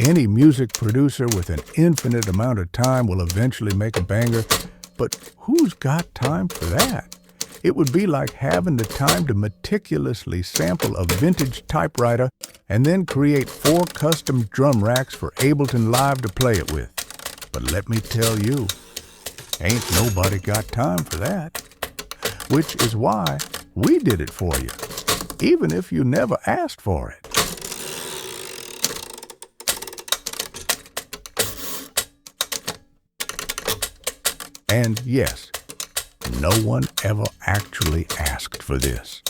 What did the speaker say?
Any music producer with an infinite amount of time will eventually make a banger, but who's got time for that? It would be like having the time to meticulously sample a vintage typewriter and then create 4 custom drum racks for Ableton Live to play it with. But let me tell you, ain't nobody got time for that. Which is why we did it for you, even if you never asked for it. And yes, no one ever actually asked for this.